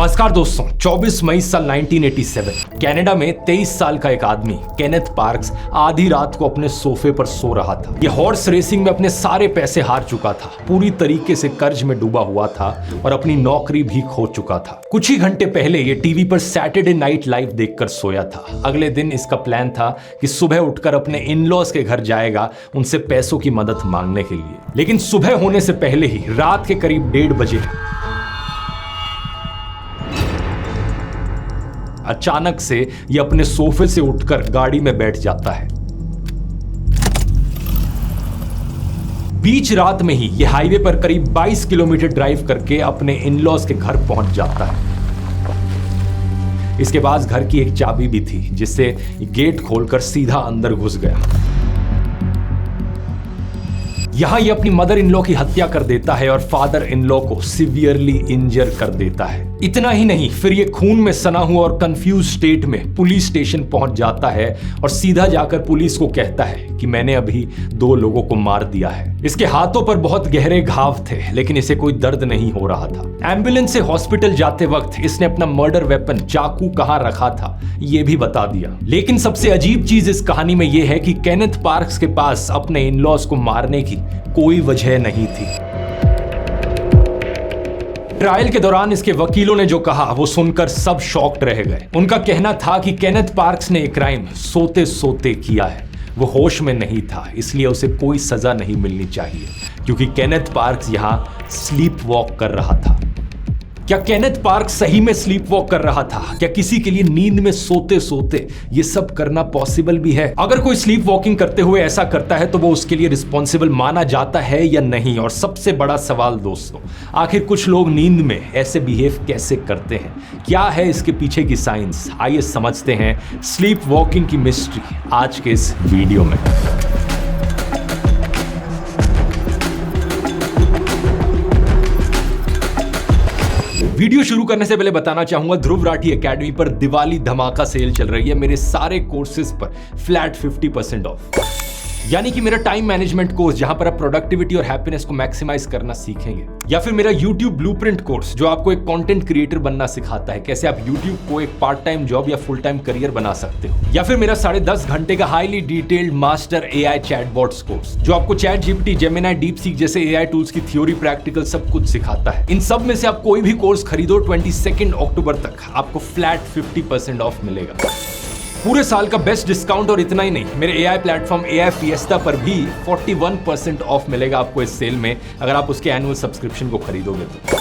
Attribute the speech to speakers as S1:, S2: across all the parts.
S1: नमस्कार दोस्तों, 24 मई साल 1987 कनाडा में 23 साल का एक आदमी केनेथ पार्क्स आधी रात को अपने सोफे पर सो रहा था। ये हॉर्स रेसिंग में अपने सारे पैसे हार चुका था, पूरी तरीके से कर्ज में डूबा हुआ था और अपनी नौकरी भी खो चुका था। कुछ ही घंटे पहले ये टीवी पर सैटरडे नाइट लाइव देखकर सोया था। अगले दिन इसका प्लान था कि सुबह उठकर अपने इन-लॉज के घर जाएगा उनसे पैसों की मदद मांगने के लिए। लेकिन सुबह होने से पहले ही रात के करीब 1:30 बजे अचानक से ये अपने सोफे से उठकर गाड़ी में बैठ जाता है। बीच रात में ही ये हाईवे पर करीब 22 किलोमीटर ड्राइव करके अपने इन-लॉज के घर पहुंच जाता है। इसके पास घर की एक चाबी भी थी जिससे गेट खोलकर सीधा अंदर घुस गया। यहां ये अपनी मदर इन लॉ की हत्या कर देता है और फादर इन लॉ को सीवियरली इंजर कर देता है। इतना ही नहीं, फिर ये खून में सना हुआ और कंफ्यूज स्टेट में पुलिस स्टेशन पहुंच जाता है और सीधा जाकर पुलिस को कहता है कि मैंने अभी 2 लोगों को मार दिया है। इसके हाथों पर बहुत गहरे घाव थे लेकिन इसे कोई दर्द नहीं हो रहा था। एम्बुलेंस से हॉस्पिटल जाते वक्त इसने अपना मर्डर वेपन चाकू कहां रखा था ये भी बता दिया। लेकिन सबसे अजीब चीज इस कहानी में यह है कि केनेथ पार्क्स के पास अपने इन-लॉज को मारने की कोई वजह नहीं थी। ट्रायल के दौरान इसके वकीलों ने जो कहा वो सुनकर सब शॉक्ड रह गए। उनका कहना था कि केनेथ पार्क्स ने एक क्राइम सोते सोते किया है, वो होश में नहीं था, इसलिए उसे कोई सजा नहीं मिलनी चाहिए क्योंकि केनेथ पार्क्स यहां स्लीप वॉक कर रहा था। क्या केनेथ पार्क्स सही में स्लीप वॉक कर रहा था? क्या किसी के लिए नींद में सोते सोते ये सब करना पॉसिबल भी है? अगर कोई स्लीप वॉकिंग करते हुए ऐसा करता है तो वो उसके लिए रिस्पॉन्सिबल माना जाता है या नहीं? और सबसे बड़ा सवाल दोस्तों, आखिर कुछ लोग नींद में ऐसे बिहेव कैसे करते हैं? क्या है इसके पीछे की साइंस? आइए समझते हैं स्लीप वॉकिंग की मिस्ट्री आज के इस वीडियो में। वीडियो शुरू करने से पहले बताना चाहूंगा ध्रुव राठी एकेडमी पर दिवाली धमाका सेल चल रही है। मेरे सारे कोर्सेज पर फ्लैट 50% ऑफ, यानी कि मेरा टाइम मैनेजमेंट कोर्स जहां पर आप प्रोडक्टिविटी और हैप्पीनेस को मैक्सिमाइज करना सीखेंगे, या फिर मेरा YouTube ब्लूप्रिंट कोर्स जो आपको एक कंटेंट क्रिएटर बनना सिखाता है, कैसे आप YouTube को एक पार्ट टाइम जॉब या फुल टाइम करियर बना सकते हो, या फिर मेरा 10.5 घंटे का highly detailed master AI chatbots course जो आपको ChatGPT, Gemini, DeepSeek जैसे AI टूल्स की थ्योरी प्रैक्टिकल सब कुछ सिखाता है। इन सब में से आप कोई भी कोर्स खरीदो 22 अक्टूबर तक आपको फ्लैट 50% ऑफ मिलेगा। पूरे साल का बेस्ट डिस्काउंट, और इतना ही नहीं, मेरे AI प्लेटफॉर्म AI Fiesta पर भी 41% ऑफ मिलेगा आपको इस सेल में अगर आप उसके एनुअल सब्सक्रिप्शन को खरीदोगे तो।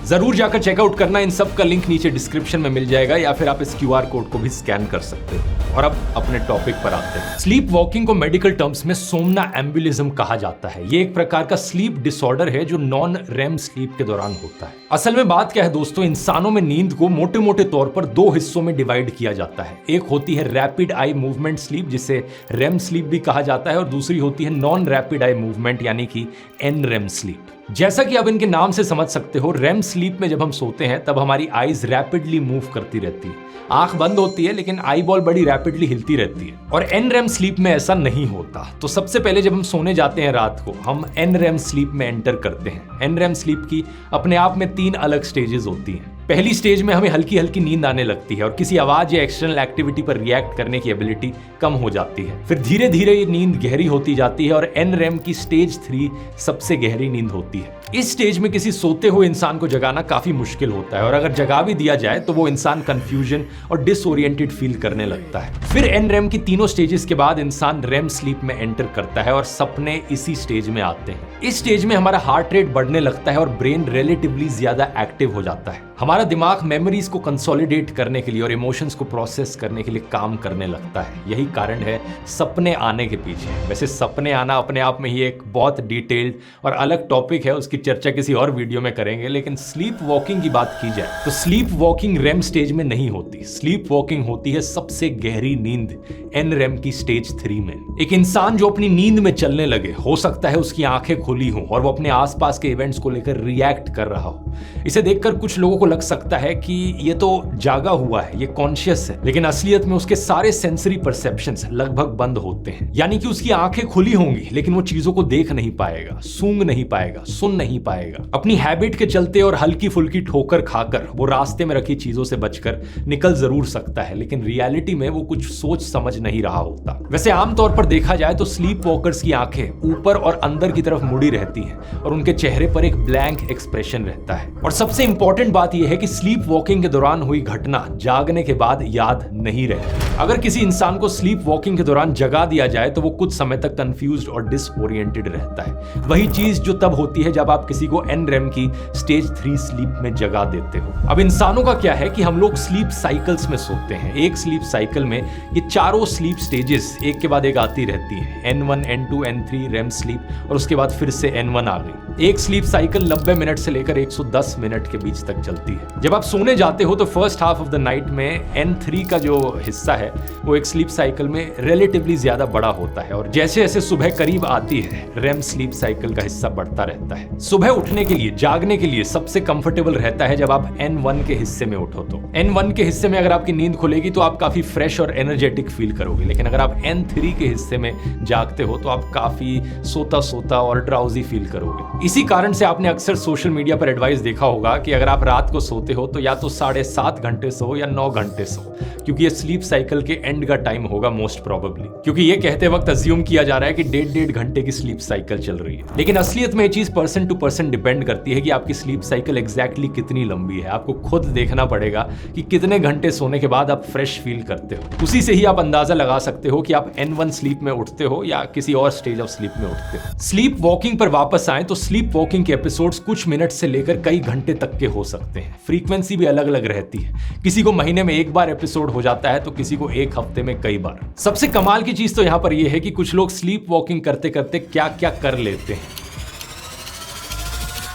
S1: जरूर जाकर चेकआउट करना, इन सब का लिंक नीचे डिस्क्रिप्शन में मिल जाएगा या फिर आप इस QR कोड को भी स्कैन कर सकते हो। और अब अपने टॉपिक पर आते हैं। स्लीप वॉकिंग को मेडिकल टर्म्स में सोमनाम्बुलिज्म कहा जाता है। ये एक प्रकार का स्लीप डिसऑर्डर है जो नॉन रेम स्लीप के दौरान होता है। असल में बात क्या है दोस्तों, इंसानों में नींद को मोटे मोटे तौर पर 2 हिस्सों में डिवाइड किया जाता है। एक होती है रैपिड आई मूवमेंट स्लीप जिसे रेम स्लीप भी कहा जाता है, और दूसरी होती है नॉन रैपिड आई मूवमेंट यानी कि NREM स्लीप। जैसा कि आप इनके नाम से समझ सकते हो, रेम स्लीप में जब हम सोते हैं तब हमारी आईज रैपिडली मूव करती रहती है, आंख बंद होती है लेकिन आई बॉल बड़ी रैपिडली हिलती रहती है। और NREM स्लीप में ऐसा नहीं होता। तो सबसे पहले जब हम सोने जाते हैं रात को, हम NREM स्लीप में एंटर करते हैं। NREM स्लीप की अपने आप में 3 अलग स्टेजेस होती हैं। पहली स्टेज में हमें हल्की हल्की नींद आने लगती है और किसी आवाज या एक्सटर्नल एक्टिविटी पर रिएक्ट करने की एबिलिटी कम हो जाती है। फिर धीरे धीरे ये नींद गहरी होती जाती है और NREM की स्टेज 3 सबसे गहरी नींद होती है। इस स्टेज में किसी सोते हुए इंसान को जगाना काफी मुश्किल होता है और अगर जगा भी दिया जाए तो वो इंसान कंफ्यूजन और डिसओरिएंटेड फील करने लगता है। फिर NREM की तीनों स्टेजेस के बाद इंसान REM स्लीप में एंटर करता है और सपने इसी स्टेज में आते हैं। इस स्टेज में हमारा हार्ट रेट बढ़ने लगता है और ब्रेन रिलेटिवली ज्यादा एक्टिव हो जाता है। हमारा दिमाग मेमोरीज को कंसोलिडेट करने के लिए और इमोशंस को प्रोसेस करने के लिए काम करने लगता है। यही कारण है सपने आने के पीछे। वैसे सपने आना अपने आप में ही एक बहुत डिटेल्ड और अलग टॉपिक है, उसकी चर्चा किसी और वीडियो में करेंगे। लेकिन स्लीप वॉकिंग की बात की जाए तो स्लीप वॉकिंग रेम स्टेज में नहीं होती। स्लीप वॉकिंग होती है सबसे गहरी नींद NREM की स्टेज 3 में। एक इंसान जो अपनी नींद में चलने लगे, हो सकता है उसकी आंखें खुली हों और वो अपने आसपास के इवेंट्स को लेकर रिएक्ट कर रहा हो। इसे देखकर कुछ लोगों को लग सकता है कि ये तो जागा हुआ है, ये कॉन्शियस है, लेकिन असलियत में उसके सारे सेंसरी परसेप्शंस लगभग बंद होते हैं। यानी कि उसकी आंखें खुली होंगी लेकिन वो चीजों को देख नहीं पाएगा, सूंघ नहीं पाएगा, सुन नहीं नहीं पाएगा। अपनी हैबिट के चलते और हल्की फुल्की ठोकर खाकर वो रास्ते में रखी चीजों से बचकर निकल जरूर सकता है, लेकिन रियलिटी में वो कुछ सोच समझ नहीं रहा होता। वैसे आमतौर पर देखा जाए तो स्लीप वॉकर्स की आंखें ऊपर और अंदर की तरफ मुड़ी रहती हैं और उनके चेहरे पर एक ब्लैंक एक्सप्रेशन रहता है। और सबसे इंपॉर्टेंट बात यह है कि स्लीप वॉकिंग के दौरान हुई घटना जागने के बाद याद नहीं रहती। अगर किसी इंसान को स्लीप वॉकिंग के दौरान जगा दिया जाए तो वो कुछ समय तक कंफ्यूज्ड और डिसओरिएंटेड रहता है। वही चीज जो तब होती है जब आप किसी को NREM की स्टेज 3 स्लीप में जगा देते हो। अब इंसानों का क्या है कि हम लोग स्लीप साइकिल्स में सोते हैं। एक स्लीप साइकिल में ये चारों स्लीप स्टेजेस एक के बाद एक आती रहती हैं। N1, N2, N3 REM sleep और उसके बाद फिर से N1 आ गई। एक स्लीप साइकिल 90 मिनट से लेकर 110 मिनट के बीच तक चलती है। जब आप सोने जाते हो तो first half of the night में N3 का जो हिस्सा है वो एक स्लीप साइकिल में रिलेटिवली ज्यादा बड़ा होता है और जैसे जैसे सुबह करीब आती है REM स्लीप साइकिल का हिस्सा बढ़ता रहता है। सुबह उठने के लिए, जागने के लिए सबसे कंफर्टेबल रहता है जब आप N1 के हिस्से में उठो। तो N1 के हिस्से में अगर आपकी नींद खुलेगी तो आप काफी फ्रेश और एनर्जेटिक फील करोगे, लेकिन अगर आप N3 के हिस्से में जागते हो तो आप काफी सोता सोता और ड्राउजी फील करोगे। इसी कारण से आपने अक्सर सोशल मीडिया पर एडवाइस देखा होगा कि अगर आप रात को सोते हो तो या तो 7.5 घंटे सो या 9 घंटे सो, क्योंकि ये स्लीप साइकिल के एंड का टाइम होगा मोस्ट प्रोबेबली। क्योंकि ये कहते वक्त अज्यूम किया जा रहा है कि 1.5 घंटे की स्लीप साइकिल चल रही है, लेकिन असलियत में ये चीज पर्सन टू पर्सन डिपेंड करती है कि आपकी स्लीप साइकिल एग्जैक्टली कितनी लंबी है। आपको खुद देखना पड़ेगा कि कितने घंटे सोने के बाद आप फ्रेश फील करते हो। उसी से ही आप अंदाजा लगा सकते हो कि आप N1 स्लीप में उठते हो या किसी और स्टेज ऑफ स्लीप में उठते हो। स्लीप वॉकिंग पर वापस आए तो स्लीप वॉकिंग के एपिसोड्स कुछ मिनट से लेकर कई घंटे तक के हो सकते हैं। फ्रीक्वेंसी भी अलग अलग रहती है। किसी को महीने में एक बार एपिसोड हो जाता है तो किसी को एक हफ्ते में कई बार। सबसे कमाल की चीज तो यहां पर यह है कि कुछ लोग स्लीप वॉकिंग करते करते क्या क्या कर लेते हैं।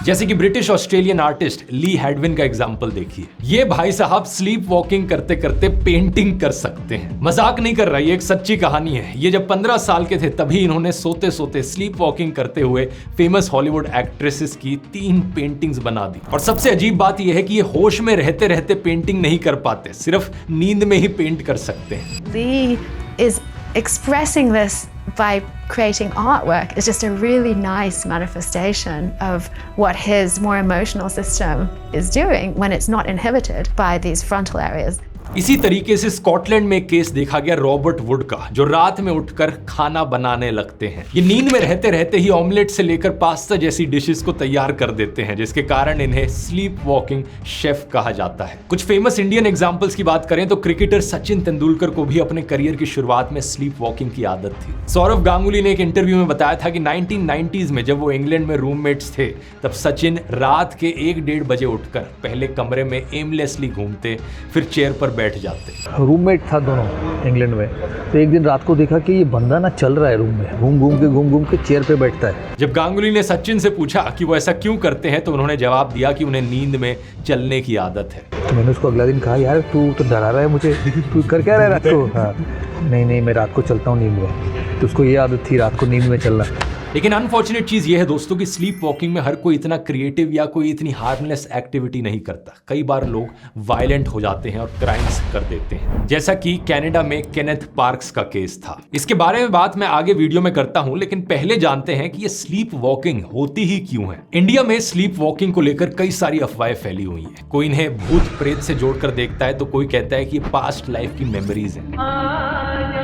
S1: जैसे कि ब्रिटिश ऑस्ट्रेलियन आर्टिस्ट ली हैडविन का एग्जांपल देखिए। ये भाई साहब स्लीप वॉकिंग करते करते पेंटिंग कर सकते हैं। मजाक नहीं कर रहा, ये एक सच्ची कहानी है। ये जब 15 साल के थे तभी इन्होंने सोते सोते स्लीप वॉकिंग करते हुए फेमस हॉलीवुड एक्ट्रेसेस की 3 पेंटिंग्स बना दी। और सबसे अजीब बात यह है कि ये होश में रहते रहते पेंटिंग नहीं कर पाते, सिर्फ नींद में ही पेंट कर सकते हैं।
S2: Lee is expressing this by creating artwork is just a really nice manifestation of what his more emotional system is doing when it's not inhibited by these frontal areas.
S1: इसी तरीके से स्कॉटलैंड में एक case देखा गया Robert would का, जो रात में उठकर खाना बनाने लगते हैं। ये नींद में रहते रहते ही ऑमलेट से लेकर पास्ता जैसी डिशेस को तैयार कर देते हैं, जिसके कारण इन्हें स्लीप वॉकिंग शेफ कहा जाता है। कुछ फेमस इंडियन एग्जांपल्स की बात करें तो क्रिकेटर सचिन तेंदुलकर को भी अपने करियर की शुरुआत में स्लीप वॉकिंग की आदत थी। सौरव गांगुली ने एक इंटरव्यू में बताया था कि 1990s में जब वो इंग्लैंड में रूममेट्स थे तब सचिन रात के 1-1:30 बजे उठकर पहले कमरे में एमलेसली घूमते, फिर चेयर पर बैठ जाते।
S3: रूममेट था दोनों इंग्लैंड में, तो एक दिन रात को देखा कि ये बंदा ना चल रहा है रूम में, घूम घूम के चेयर पे बैठता है।
S1: जब गांगुली ने सचिन से पूछा कि वो ऐसा क्यों करते हैं तो उन्होंने जवाब दिया कि उन्हें नींद में चलने की आदत है।
S3: तो मैंने उसको अगला दिन कहा, यार तू तो डरा रहा है मुझे, तू कर क्या रहा है रात को? हाँ, नहीं मैं रात को चलता हूँ नींद में। तो उसको ये आदत थी रात को नींद में चलना।
S1: लेकिन अनफॉर्चुनेट चीज ये है दोस्तों कि स्लीप वॉकिंग में हर कोई इतना क्रिएटिव या कोई इतनी हार्मलेस एक्टिविटी नहीं करता। कई बार लोग वायलेंट हो जाते हैं और क्राइम्स कर देते हैं, जैसा कि कनाडा में केनेथ पार्क्स का केस था। इसके बारे में बात मैं आगे वीडियो में करता हूं, लेकिन पहले जानते हैं कि ये स्लीप वॉकिंग होती ही क्यों है। इंडिया में स्लीप वॉकिंग को लेकर कई सारी अफवाहें फैली हुई है। कोई इन्हें भूत प्रेत से जोड़कर देखता है तो कोई कहता है कि पास्ट लाइफ की मेमोरीज है।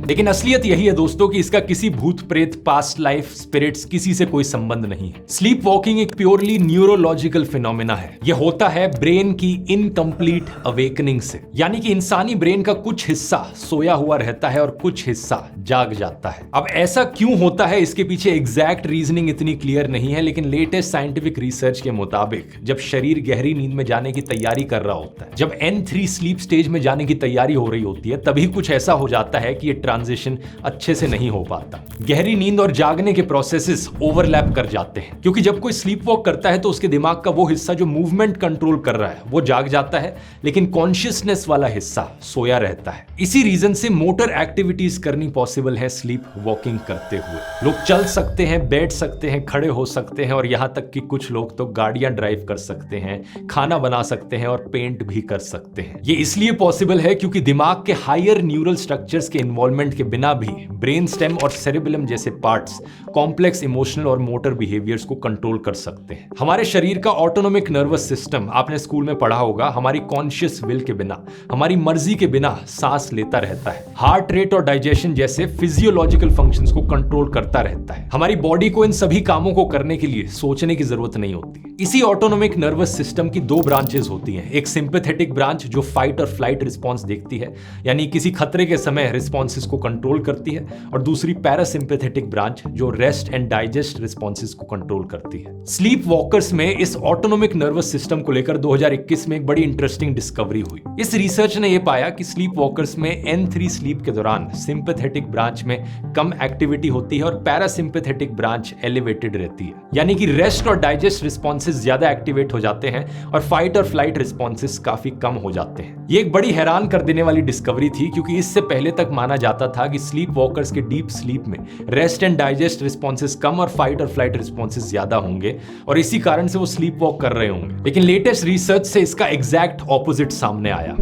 S1: लेकिन असलियत यही है दोस्तों कि इसका किसी भूत प्रेत, पास्ट लाइफ, स्पिरिट्स किसी से कोई संबंध नहीं है। स्लीप वॉकिंग एक प्योरली न्यूरोलॉजिकल फिनोमेना है। यह होता है ब्रेन की इनकम्प्लीट अवेकनिंग से, यानी कि इंसानी ब्रेन का कुछ हिस्सा सोया हुआ रहता है और कुछ हिस्सा जाग जाता है। अब ऐसा क्यों होता है, इसके पीछे एग्जैक्ट रीजनिंग इतनी क्लियर नहीं है, लेकिन लेटेस्ट साइंटिफिक रिसर्च के मुताबिक जब शरीर गहरी नींद में जाने की तैयारी कर रहा होता है, जब N3 स्लीप स्टेज में जाने की तैयारी हो रही होती है, तभी कुछ ऐसा हो जाता है कि ये ट्रांजिशन अच्छे से नहीं हो पाता। गहरी नींद और जागने के प्रोसेसेस ओवरलैप कर जाते हैं, क्योंकि जब कोई स्लीप वॉक करता है तो उसके दिमाग का वो हिस्सा जो मूवमेंट कंट्रोल कर रहा है वो जाग जाता है, लेकिन कॉन्शियसनेस वाला हिस्सा सोया रहता है। इसी रीजन से मोटर एक्टिविटीज करनी पॉसिबल है स्लीप वॉकिंग करते हुए। लोग चल सकते हैं, बैठ सकते हैं, खड़े हो सकते हैं और यहां तक कि कुछ लोग तो गाड़ियां ड्राइव कर सकते हैं, खाना बना सकते हैं और पेंट भी कर सकते हैं। ये इसलिए पॉसिबल है क्योंकि दिमाग के हायर न्यूरल स्ट्रक्चर्स के इन्वॉल्वमेंट इन्वॉल्वमेंट के बिना भी ब्रेन स्टेम और सेरेबेलम जैसे पार्ट्स कॉम्प्लेक्स इमोशनल और मोटर बिहेवियर्स को कंट्रोल कर सकते हैं। हमारे शरीर का ऑटोनोमिक नर्वस सिस्टम आपने स्कूल में पढ़ा होगा, हमारी कॉन्शियस विल के बिना, हमारी मर्जी के बिना सांस लेता रहता है। हार्ट रेट और डाइजेशन जैसे फिजियोलॉजिकल फंक्शंस को कंट्रोल करता रहता है। हमारी बॉडी को इन सभी कामों को करने के लिए सोचने की जरूरत नहीं होती। इसी ऑटोनोमिक नर्वस सिस्टम की दो ब्रांचेस होती हैं। एक सिंपैथेटिक ब्रांच जो फाइट और फ्लाइट रिस्पॉन्स देखती है, यानी किसी खतरे के समय रिस्पॉन्सेस को कंट्रोल करती है, और दूसरी पैरासिम्पैथेटिक ब्रांच जो रेस्ट एंड डाइजेस्ट रिस्पॉन्सेस को कंट्रोल करती है। स्लीप वॉकर्स में इस ऑटोनोमिक नर्वस सिस्टम को लेकर 2021 में एक बड़ी इंटरेस्टिंग डिस्कवरी हुई। इस रिसर्च ने यह पाया कि स्लीप वॉकर्स में N3 स्लीप के दौरान सिंपैथेटिक ब्रांच में कम एक्टिविटी होती है और पैरासिम्पैथेटिक ब्रांच एलिवेटेड रहती है, यानी कि रेस्ट और डाइजेस्ट रिस्पॉन्सेस ज्यादा एक्टिवेट हो जाते हैं और फाइट और फ्लाइट रिस्पॉन्सेस काफी कम हो जाते हैं। ये एक बड़ी हैरान कर देने वाली डिस्कवरी थी, क्योंकि इससे पहले तक माना जाता था कि स्लीप वॉकर्स के डीप स्लीप में रेस्ट एंड डाइजेस्ट रिस्पॉन्सेस कम और फाइट और फ्लाइट रिस्पॉन्सेस ज्यादा होंगे और इसी कारण से वो स्लीप वॉक कर रहे होंगे। लेकिन लेटेस्ट रिसर्च से इसका एग्जैक्ट ऑपोजिट सामने आया।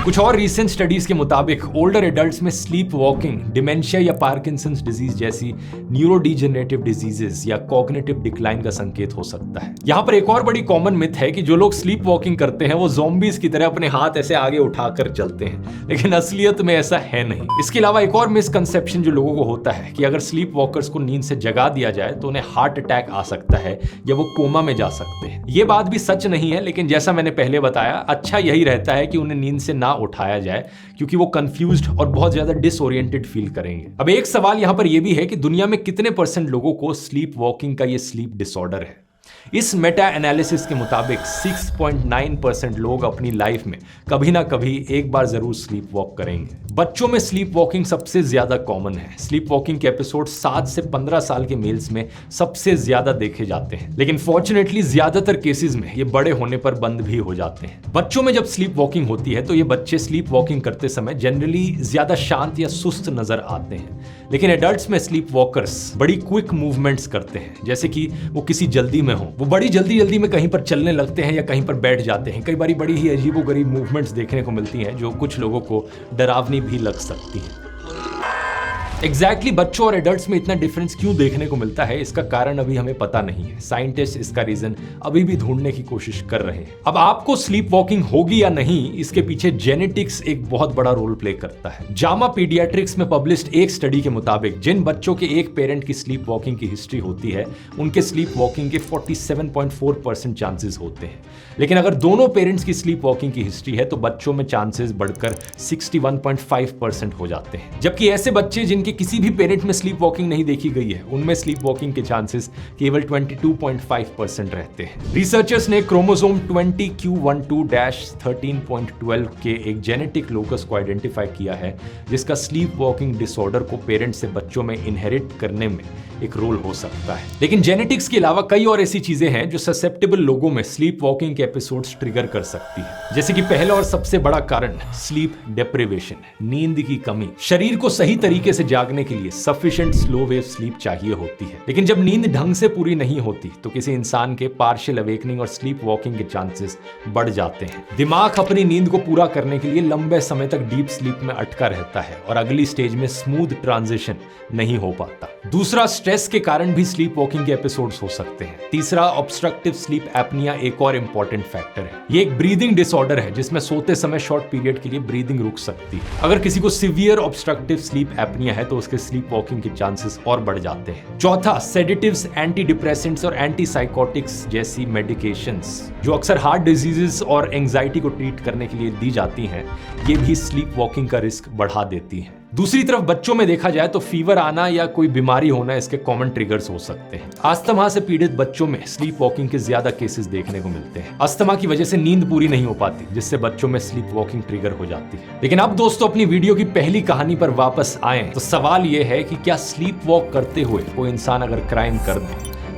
S1: कुछ और रीसेंट स्टडीज के मुताबिक ओल्डर एडल्ट्स में स्लीप वॉकिंग डिमेंशिया या पार्किंसंस डिजीज जैसी न्यूरोडीजेनरेटिव डिजीजेस या कॉग्निटिव डिक्लाइन का संकेत हो सकता है। यहाँ पर एक और बड़ी कॉमन मिथ है कि जो लोग स्लीप वॉकिंग करते हैं वो ज़ॉम्बीज की तरह अपने हाथ ऐसे आगे उठाकर चलते हैं, लेकिन असलियत में ऐसा है नहीं। इसके अलावा एक और मिसकंसेप्शन जो लोगों को होता है कि अगर स्लीप वॉकर्स को नींद से जगा दिया जाए तो उन्हें हार्ट अटैक आ सकता है या वो कोमा में जा सकते हैं। ये बात भी सच नहीं है, लेकिन जैसा मैंने पहले बताया, अच्छा यही रहता है कि उन्हें नींद से ना उठाया जाए, क्योंकि वो कंफ्यूज्ड और बहुत ज्यादा डिसओरिएंटेड फील करेंगे। अब एक सवाल यहां पर यह भी है कि दुनिया में कितने % लोगों को स्लीप वॉकिंग का ये स्लीप डिसऑर्डर है। इस मेटा एनालिसिस के मुताबिक 6.9% लोग अपनी लाइफ में कभी ना कभी एक बार जरूर स्लीप वॉक करेंगे। बच्चों में स्लीप वॉकिंग सबसे ज्यादा कॉमन है। स्लीप वॉकिंग के एपिसोड 7 से 15 साल के मेल्स में सबसे ज्यादा देखे जाते हैं, लेकिन फॉर्चुनेटली ज्यादातर केसेस में ये बड़े होने पर बंद भी हो जाते हैं। बच्चों में जब स्लीप वॉकिंग होती है तो ये बच्चे स्लीप वॉकिंग करते समय जनरली ज्यादा शांत या सुस्त नजर आते हैं, लेकिन एडल्ट्स में स्लीप वॉकर्स बड़ी क्विक मूवमेंट्स करते हैं, जैसे कि वो किसी जल्दी में हो, वो बड़ी जल्दी में कहीं पर चलने लगते हैं या कहीं पर बैठ जाते हैं। कई बारी बड़ी ही अजीबोगरीब मूवमेंट्स देखने को मिलती हैं जो कुछ लोगों को डरावनी भी लग सकती हैं। एग्जैक्टली बच्चों और एडल्ट्स में इतना डिफरेंस क्यों देखने को मिलता है, इसका कारण अभी हमें पता नहीं है। साइंटिस्ट इसका रीजन अभी भी ढूंढने की कोशिश कर रहे हैं। अब आपको स्लीप वॉकिंग होगी या नहीं, इसके पीछे जेनेटिक्स एक बहुत बड़ा रोल प्ले करता है। जामा पीडियाट्रिक्स में पब्लिश्ड एक स्टडी के मुताबिक जिन बच्चों के एक पेरेंट की स्लीप वॉकिंग की हिस्ट्री होती है, उनके स्लीप वॉकिंग के 47.4% चांसेस होते हैं। लेकिन अगर दोनों पेरेंट्स की स्लीप वॉकिंग की हिस्ट्री है तो बच्चों में चांसेस बढ़कर 61.5% हो जाते हैं। जबकि ऐसे बच्चे जिनके किसी भी पेरेंट में स्लीप वॉकिंग नहीं देखी गई है, उनमें स्लीप वॉकिंग के चांसेस केवल 22.5% रहते हैं। रिसर्चर्स ने क्रोमोसोम 20q12-13.12 के एक जेनेटिक लोकस को आइडेंटिफाई किया है, जिसका स्लीप वॉकिंग डिसऑर्डर को पेरेंट्स से बच्चों में इनहेरिट करने में एक रोल हो सकता है। लेकिन जेनेटिक्स के अलावा कई और ऐसी चीजें हैं जो ससेप्टेबल लोगों में स्लीप वॉकिंग के एपिसोड्स ट्रिगर कर सकती है, जैसे कि पहला और सबसे बड़ा कारण स्लीप डेप्रिवेशन, नींद की कमी। शरीर को सही तरीके से जागने के लिए सफिशिएंट स्लो वेव स्लीप चाहिए होती है, लेकिन जब नींद ढंग से पूरी नहीं होती तो किसी इंसान के पार्शियल अवेकनिंग और स्लीप वॉकिंग के चांसेस बढ़ जाते हैं। दिमाग अपनी नींद को पूरा करने के लिए लंबे समय तक डीप स्लीप में अटका रहता है और अगली स्टेज में स्मूथ ट्रांजिशन नहीं हो पाता। दूसरा, स्ट्रेस के कारण भी स्लीप वॉकिंग के एपिसोड्स हो सकते हैं। तीसरा, ऑब्स्ट्रक्टिव स्लीप एपनिया एक और इंपॉर्टेंट फैक्टर है। ये एक ब्रीदिंग डिसऑर्डर है जिसमें सोते समय शॉर्ट पीरियड के लिए ब्रीदिंग रुक सकती है। अगर किसी को सीवियर ऑब्स्ट्रक्टिव स्लीप एपनिया है तो उसके स्लीप वॉकिंग के चांसेस और बढ़ जाते हैं। चौथा, सेडेटिव्स, एंटी डिप्रेसेंट्स और एंटीसाइकोटिक्स जैसी मेडिकेशंस जो अक्सर हार्ट डिजीजेस और एंजाइटी को ट्रीट करने के लिए दी जाती हैं, ये भी स्लीप वॉकिंग का रिस्क बढ़ा देती हैं। दूसरी तरफ बच्चों में देखा जाए तो फीवर आना या कोई बीमारी होना इसके कॉमन ट्रिगर्स हो सकते हैं। अस्थमा से पीड़ित बच्चों में स्लीप वॉकिंग के ज्यादा केसेस देखने को मिलते हैं। अस्थमा की वजह से नींद पूरी नहीं हो पाती, जिससे बच्चों में स्लीप वॉकिंग ट्रिगर हो जाती है। लेकिन अब दोस्तों अपनी वीडियो की पहली कहानी पर वापस आए तो सवाल यह है कि क्या स्लीप वॉक करते हुए कोई इंसान अगर क्राइम कर दे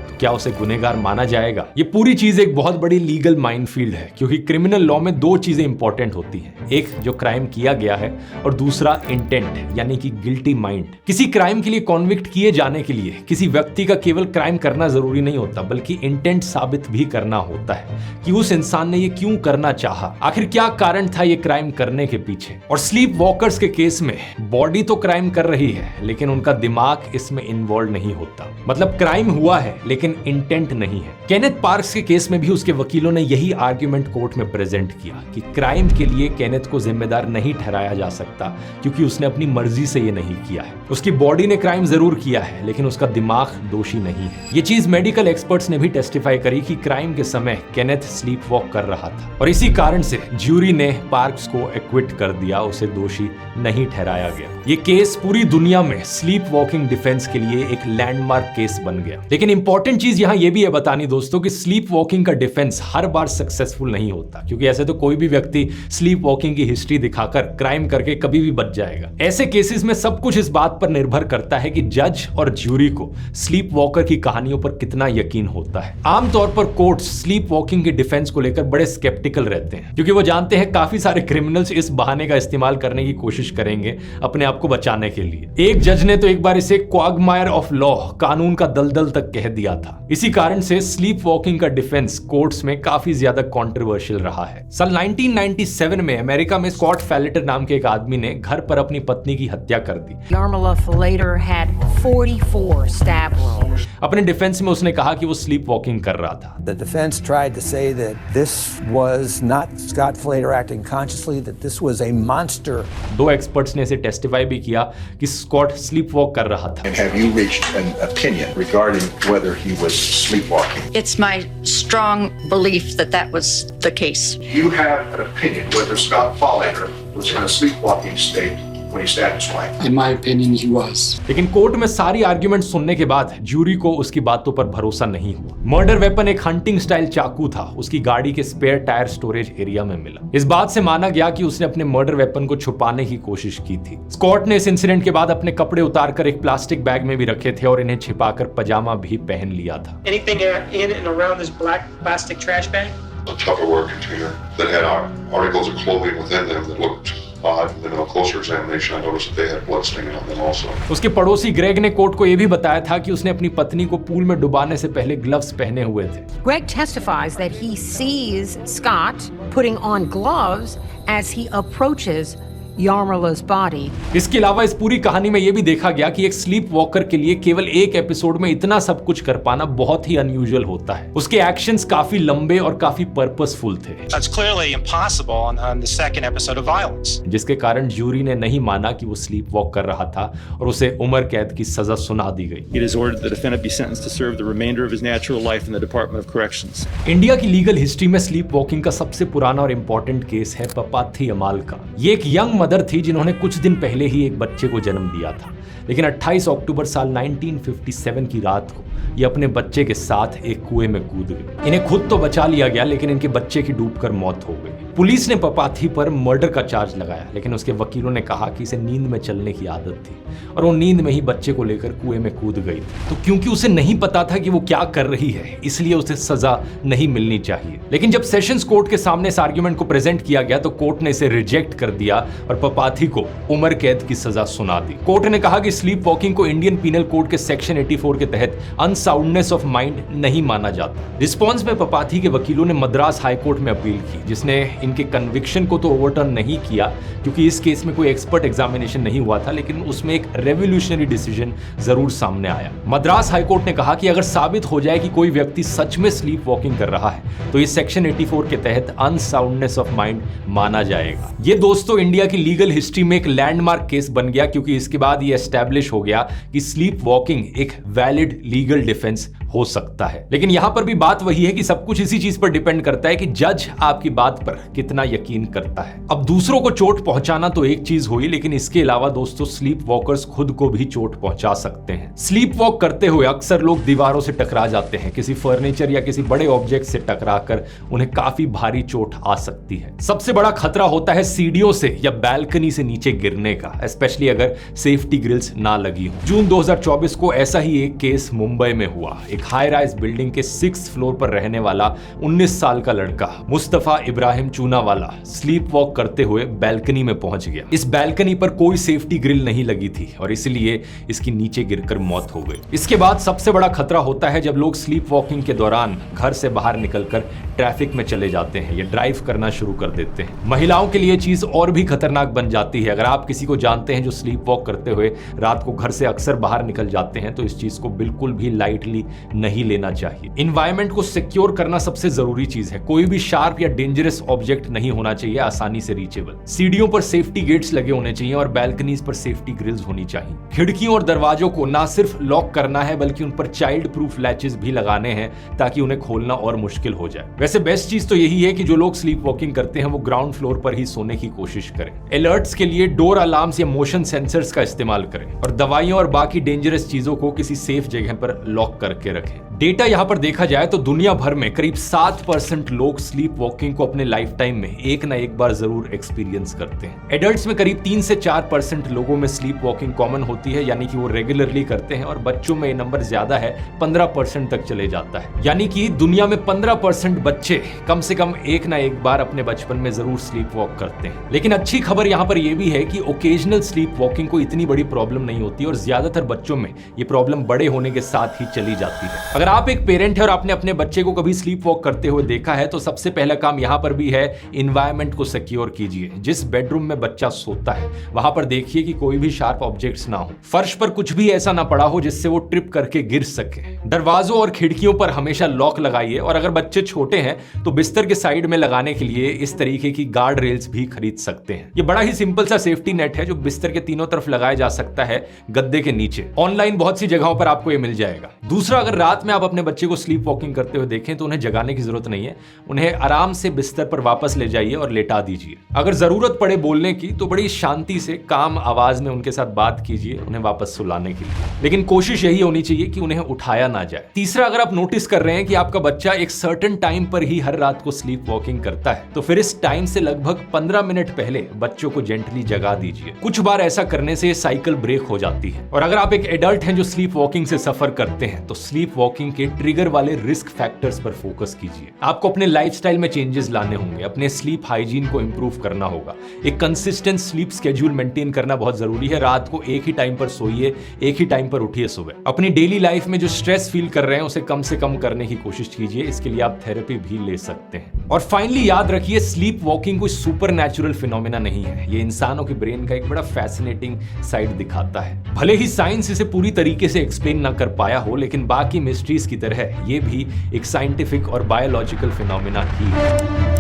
S1: तो क्या उसे गुनहगार माना जाएगा? ये पूरी चीज एक बहुत बड़ी लीगल माइनफील्ड है, क्योंकि क्रिमिनल लॉ में दो चीजें इंपॉर्टेंट होती हैं, एक जो क्राइम किया गया है और दूसरा इंटेंट, यानी कि गिल्टी माइंड। किसी क्राइम के लिए कॉन्विक्ट किए जाने के लिए किसी व्यक्ति का केवल क्राइम करना जरूरी नहीं होता, बल्कि इंटेंट साबित भी करना होता है कि उस इंसान ने ये क्यों करना चाहा, आखिर क्या कारण था ये क्राइम करने के पीछे। और स्लीप वॉकर्स के केस में बॉडी तो क्राइम कर रही है, लेकिन उनका दिमाग इसमें इन्वॉल्व नहीं होता। मतलब क्राइम हुआ है लेकिन इंटेंट नहीं है। केनेथ पार्क्स के केस में भी उसके वकीलों ने यही आर्ग्यूमेंट कोर्ट में प्रेजेंट किया कि क्राइम के लिए केनेथ को जिम्मेदार नहीं ठहराया जा सकता, क्योंकि उसने अपनी मर्जी से ये नहीं किया है। उसकी बॉडी ने क्राइम जरूर किया है, लेकिन उसका दिमाग दोषी नहीं है। ये चीज मेडिकल एक्सपर्ट्स ने भी टेस्टिफाई करी कि क्राइम के समय केनेथ स्लीप वॉक कर रहा था, और इसी कारण से ज्यूरी ने पार्क्स को एक्विट कर दिया, उसे दोषी नहीं ठहराया गया। ये केस पूरी दुनिया में स्लीप वॉकिंग डिफेंस के लिए एक लैंडमार्क केस बन गया। लेकिन इंपॉर्टेंट चीज यहां ये भी है बतानी दोस्तों कि स्लीप वॉकिंग का डिफेंस हर बार सक्सेसफुल नहीं होता, क्योंकि ऐसे तो कोई भी व्यक्ति स्लीप वॉकिंग की हिस्ट्री दिखाकर क्राइम करके कभी भी बच जाएगा। ऐसे केसेस में सब कुछ इस बात पर निर्भर करता है कि जज और ज्यूरी को स्लीप वॉकर की कहानियों पर कितना यकीन होता है। आमतौर पर कोर्ट्स स्लीप वॉकिंग के डिफेंस को लेकर बड़े स्केप्टिकल रहते हैं, क्योंकि वो जानते हैं काफी सारे क्रिमिनल्स इस बहाने का इस्तेमाल करने की कोशिश करेंगे अपने आप को बचाने के लिए। एक जज ने तो एक बार इसे क्वागमायर ऑफ लॉ, कानून का दलदल तक कह दिया था। इसी कारण से स्लीप वॉकिंग का डिफेंस कोर्ट्स में काफी ज्यादा कंट्रोवर्शियल रहा है। साल 1997 में अमेरिका में स्कॉट फैलेटर नाम के एक आदमी ने घर पर अपनी पत्नी की हत्या कर दी।
S4: Yarmila Falater had 44 stab wounds.
S1: अपने डिफेंस में उसने कहा कि वो स्लीप वॉकिंग कर रहा था।
S5: The defense tried to say that this was not Scott Flater acting consciously, that this was a monster.
S1: दो एक्सपर्ट्स ने इसे टेस्टिफाई भी किया कि स्कॉट स्लीप वॉक कर रहा था।
S6: And have you reached an opinion regarding whether he was sleepwalking?
S7: It's my strong belief that that was the case.
S6: You have an opinion whether Scott Falater was in a sleepwalking state when he stabbed his wife?
S8: In my opinion, he was.
S1: लेकिन court में सारी argument सुनने के बाद jury को उसकी बातों पर भरोसा नहीं हुआ। मर्डर वेपन एक हंटिंग स्टाइल चाकू था, उसकी गाड़ी के स्पेयर टायर स्टोरेज एरिया में मिला। इस बात से माना गया कि उसने अपने मर्डर वेपन को छुपाने की कोशिश की थी। स्कॉट ने इस इंसिडेंट के बाद अपने कपड़े उतारकर एक प्लास्टिक बैग में भी रखे थे और इन्हें छिपाकर पजामा भी पहन लिया था।
S9: Anything in and around this black plastic trash bag?
S10: A Tupperware container that had articles of clothing within them that looked odd, and then on a closer examination, I noticed that they had blood stain on them also.
S1: उसके पड़ोसी Greg ने court को यह भी बताया था कि उसने अपनी पत्नी को पूल में डुबाने से पहले ग्लव्स पहने हुए थे।
S4: Greg testifies that he sees Scott putting on gloves as he approaches Yarmila's body.
S1: इसके अलावा इस पूरी कहानी में यह भी देखा गया कि एक स्लीप वॉकर के लिए केवल एक एपिसोड में इतना सब कुछ कर पाना बहुत ही अनयूजुअल होता है। उसके एक्शंस काफी लंबे और काफी पर्पसफुल थे।
S9: That's clearly impossible on the second episode of Violence.
S1: जिसके कारण ज्यूरी ने नहीं माना कि वो स्लीप वॉक कर रहा था और उसे उम्र कैद की सजा सुना दी गई।
S11: It is ordered the defendant be sentenced to serve the remainder of his natural life in the Department of Corrections.
S1: India की लीगल हिस्ट्री में स्लीप वॉकिंग का सबसे पुराना और इंपॉर्टेंट केस है पपाथी अमाल का। ये एक यंग मदर थी जिन्होंने कुछ दिन पहले ही एक बच्चे को जन्म दिया था, लेकिन 28 अक्टूबर साल 1957 की रात को ये अपने बच्चे के साथ एक कुएं में कूद गई। इन्हें खुद तो बचा लिया गया, लेकिन इनके बच्चे की डूबकर मौत हो गई। पुलिस ने पपाथी पर मर्डर का चार्ज लगाया, लेकिन उसके वकीलों ने कहा कि इसे नींद में चलने की आदत थी और वो नींद में ही बच्चे को लेकर कुएं में कूद गई। तो क्योंकि उसे नहीं पता था कि वो क्या कर रही है, इसलिए उसे सजा नहीं मिलनी चाहिए। लेकिन जब सेशंस कोर्ट के सामने इस आर्ग्यूमेंट को प्रेजेंट किया गया तो कोर्ट ने इसे रिजेक्ट कर दिया और पपाथी को उम्र कैद की सजा सुना दी। कोर्ट ने कहा कि स्लीप वॉकिंग को इंडियन पीनल कोड के सेक्शन 84 के तहत अनसाउंडनेस ऑफ माइंड नहीं माना जाता। रिस्पॉन्स में पपाथी के वकीलों ने मद्रास हाई कोर्ट में अपील की, जिसने इनके कन्विक्शन को तो ओवरटर्न नहीं किया, क्योंकि इस केस में कोई एक्सपर्ट एग्जामिनेशन नहीं हुआ था, लेकिन उसमें एक रेवोल्यूशनरी डिसीजन जरूर सामने आया। मद्रास हाई कोर्ट ने कहा कि अगर साबित हो जाए कि कोई व्यक्ति सच में स्लीप वॉकिंग कर रहा है तो इस सेक्शन 84 के तहत अनसाउंडनेस ऑफ माइंड माना जाएगा। ये दोस्तों इंडिया की लीगल हिस्ट्री में एक लैंडमार्क केस बन गया, क्योंकि इसके बाद ये एस्टैब्लिश हो गया कि स्लीप वॉकिंग एक वैलिड लीगल डिफेंस हो सकता है। लेकिन यहां पर भी बात वही है कि सब कुछ इसी चीज पर डिपेंड करता है कि जज आपकी बात पर कितना यकीन करता है। अब दूसरों को चोट पहुंचाना तो एक चीज हुई, लेकिन इसके अलावा दोस्तों स्लीप वॉकर्स खुद को भी चोट पहुंचा सकते हैं। स्लीप वॉक करते हुए अक्सर लोग दीवारों से टकरा जाते हैं, किसी फर्नीचर या किसी बड़े ऑब्जेक्ट से टकराकर उन्हें काफी भारी चोट आ सकती है। सबसे बड़ा खतरा होता है सीढ़ियों से या बैल्कनी से नीचे गिरने का, स्पेशली अगर सेफ्टी ग्रिल्स ना लगी हो। जून 2024 को ऐसा ही एक केस मुंबई में हुआ। एक एक हाई राइज बिल्डिंग के 6th फ्लोर पर रहने वाला 19 साल का लड़का मुस्तफा इब्राहिम चूनावाला स्लीप वॉक करते हुए बैल्कनी में पहुंच गया। इस बैल्कनी पर कोई सेफ्टी ग्रिल नहीं लगी थी और इसलिए इसकी नीचे गिरकर मौत हो गई। इसके बाद सबसे बड़ा खतरा होता है जब लोग स्लीप वॉकिंग के दौरान घर से बाहर निकलकर ट्रैफिक में चले जाते हैं या ड्राइव करना शुरू कर देते हैं। महिलाओं के लिए चीज और भी खतरनाक बन जाती है। अगर आप किसी को जानते हैं जो स्लीप वॉक करते हुए रात को घर से अक्सर बाहर निकल जाते हैं तो इस चीज को बिल्कुल भी लाइटली नहीं लेना चाहिए। इन्वायरमेंट को सिक्योर करना सबसे जरूरी चीज है। कोई भी शार्प या डेंजरस ऑब्जेक्ट नहीं होना चाहिए आसानी से रीचेबल। सीढ़ियों पर सेफ्टी गेट्स लगे होने चाहिए और बैल्कनीज पर सेफ्टी ग्रिल्स होनी चाहिए। खिड़कियों और दरवाजों को ना सिर्फ लॉक करना है बल्कि उन पर चाइल्ड प्रूफ लैचेस भी लगाने हैं ताकि उन्हें खोलना और मुश्किल हो जाए। वैसे बेस्ट चीज तो यही है कि जो लोग स्लीप वॉकिंग करते हैं वो ग्राउंड फ्लोर पर ही सोने की कोशिश करें। अलर्ट्स के लिए डोर अलार्म्स या मोशन सेंसर्स का इस्तेमाल करें और दवाइयों और बाकी डेंजरस चीजों को किसी सेफ जगह पर लॉक करके रखें। डेटा यहां पर देखा जाए तो दुनिया भर में करीब 7% लोग स्लीप वॉकिंग को अपने लाइफ टाइम में एक ना एक बार जरूर एक्सपीरियंस करते हैं। एडल्ट्स में करीब 3 से 4% लोगों में स्लीप वॉकिंग कॉमन होती है, यानी कि वो रेगुलरली करते हैं, और बच्चों में ये नंबर ज्यादा है, 15% तक चले जाता है। यानी कि दुनिया में 15% बच्चे कम से कम एक ना एक बार अपने बचपन में जरूर स्लीप वॉक करते हैं। लेकिन अच्छी खबर यहां पर यह भी है कि ओकेजनल स्लीप वॉकिंग को इतनी बड़ी प्रॉब्लम नहीं होती और ज्यादातर बच्चों में ये प्रॉब्लम बड़े होने के साथ ही चली जाती है। अगर आप एक पेरेंट है और आपने अपने बच्चे को कभी स्लीप वॉक करते हुए देखा है तो सबसे पहला काम यहां पर भी है, एनवायरनमेंट को सिक्योर कीजिए। जिस बेडरूम में बच्चा सोता है वहां पर देखिए कि कोई भी शार्प ऑब्जेक्ट्स ना हो, फर्श पर कुछ भी ऐसा ना पड़ा हो जिससे वो ट्रिप करके गिर सके। दरवाजों और खिड़कियों पर हमेशा लॉक लगाइए और अगर बच्चे छोटे हैं तो बिस्तर के साइड में लगाने के लिए इस तरीके की गार्ड रेल्स भी खरीद सकते हैं। ये बड़ा ही सिंपल सा सेफ्टी नेट है जो बिस्तर के तीनों तरफ लगाया जा सकता है, गद्दे के नीचे। ऑनलाइन बहुत सी जगहों पर आपको ये मिल जाएगा। दूसरा, अगर रात में आप अपने बच्चे को स्लीप वॉकिंग करते हुए देखें तो उन्हें जगाने की जरूरत नहीं है, उन्हें आराम से बिस्तर पर वापस ले जाइए और लेटा दीजिए। अगर जरूरत पड़े बोलने की तो बड़ी शांति से काम आवाज में उनके साथ बात कीजिए उन्हें वापस सुलाने के लिए, लेकिन कोशिश यही होनी चाहिए कि उन्हें उठाया ना जाए। तीसरा, अगर आप नोटिस कर रहे हैं कि आपका बच्चा एक सर्टेन टाइम पर ही हर रात को स्लीप वॉकिंग करता है तो फिर इस टाइम से लगभग 15 मिनट पहले बच्चों को जेंटली जगा दीजिए। कुछ बार ऐसा करने से साइकिल ब्रेक हो जाती है। और अगर आप एक एडल्ट हैं जो स्लीप वॉकिंग से सफर करते हैं तो स्लीप वॉकिंग के ट्रिगर वाले रिस्क फैक्टर्स पर फोकस कीजिए। आपको अपने लाइफस्टाइल में चेंजेस लाने होंगे, अपने स्लीप हाइजीन को इंप्रूव करना होगा, एक कंसिस्टेंट स्लीप स्केड्यूल मेंटेन करना बहुत जरूरी है। रात को एक ही टाइम पर सोइए, एक ही टाइम पर उठिए सुबह। अपनी डेली लाइफ में जो स्ट्रेस फील कर रहे हैं उसे कम से कम करने की कोशिश कीजिए। इसके लिए आप थेरेपी भी ले सकते हैं। और फाइनली याद रखिए, स्लीप वॉकिंग कोई सुपर नेचुरल फिनोमेना नहीं है। ये इंसानों के ब्रेन का एक बड़ा फैसिनेटिंग साइड दिखाता है। भले ही साइंस इसे पूरी तरीके से एक्सप्लेन ना कर पाया हो, लेकिन बाकी मिस्ट्रीज की तरह ये भी एक साइंटिफिक और बायोलॉजिकल फिनोमेना ही है।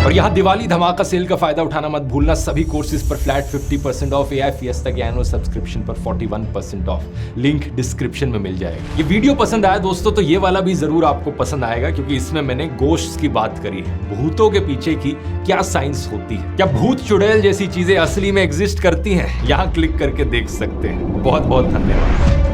S1: और यहाँ दिवाली धमाका सेल का फायदा उठाना मत भूलना। सभी कोर्सेज पर फ्लैट 50% ऑफ, AI फिएस्टा के एनुअल सब्सक्रिप्शन पर 41% ऑफ। लिंक डिस्क्रिप्शन में मिल जाएगा। ये वीडियो पसंद आया दोस्तों तो ये वाला भी जरूर आपको पसंद आएगा, क्योंकि इसमें मैंने गोश्ट्स की बात करी है। भूतों के पीछे की क्या साइंस होती है, क्या भूत चुड़ैल जैसी चीजें असली में एग्जिस्ट करती हैं, यहाँ क्लिक करके देख सकते हैं। बहुत बहुत धन्यवाद।